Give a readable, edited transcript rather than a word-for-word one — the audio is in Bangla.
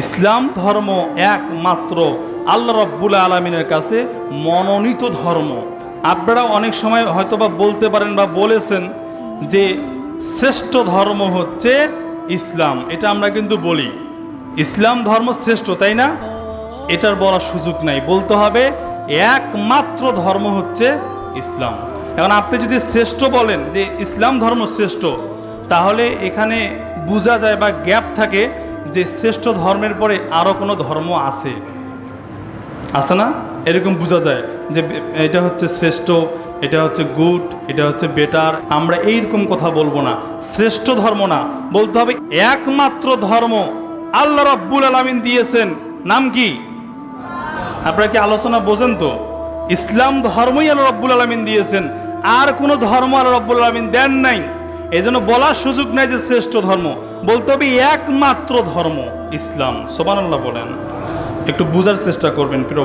ইসলাম ধর্ম একমাত্র আল্লাহ রাব্বুল আলামিনের কাছে মনোনীত ধর্ম। আপনারা অনেক সময় হয়তোবা বলতে পারেন বা বলেছেন যে শ্রেষ্ঠ ধর্ম হচ্ছে ইসলাম। এটা আমরা কিন্তু বলি ইসলাম ধর্ম শ্রেষ্ঠ, তাই না? এটার বলার সুযোগ নাই, বলতে হবে একমাত্র ধর্ম হচ্ছে ইসলাম। এখন আপনি যদি শ্রেষ্ঠ বলেন যে ইসলাম ধর্ম শ্রেষ্ঠ, তাহলে এখানে বোঝা যায় বা গ্যাপ থাকে যে শ্রেষ্ঠ ধর্মের পরে আরও কোনো ধর্ম আছে না, এরকম বোঝা যায় যে এটা হচ্ছে শ্রেষ্ঠ, এটা হচ্ছে গুড, এটা হচ্ছে বেটার। আমরা এইরকম কথা বলবো না, শ্রেষ্ঠ ধর্ম না, বলতে হবে একমাত্র ধর্ম আল্লাহ রাব্বুল আলামিন দিয়েছেন। নাম কি? আপনারা কি আলোচনা বোঝেন তো? ইসলাম ধর্মই আল্লাহ রাব্বুল আলামিন দিয়েছেন, আর কোনো ধর্ম আল্লাহ রাব্বুল আলামিন দেন নাই। এই জন্য বলার সুযোগ নাই যে শ্রেষ্ঠ ধর্ম, বলতে হবে একমাত্র ধর্ম ইসলাম। সুবহানাল্লাহ বলেন, একটু বোঝার চেষ্টা করবেন প্রিয়।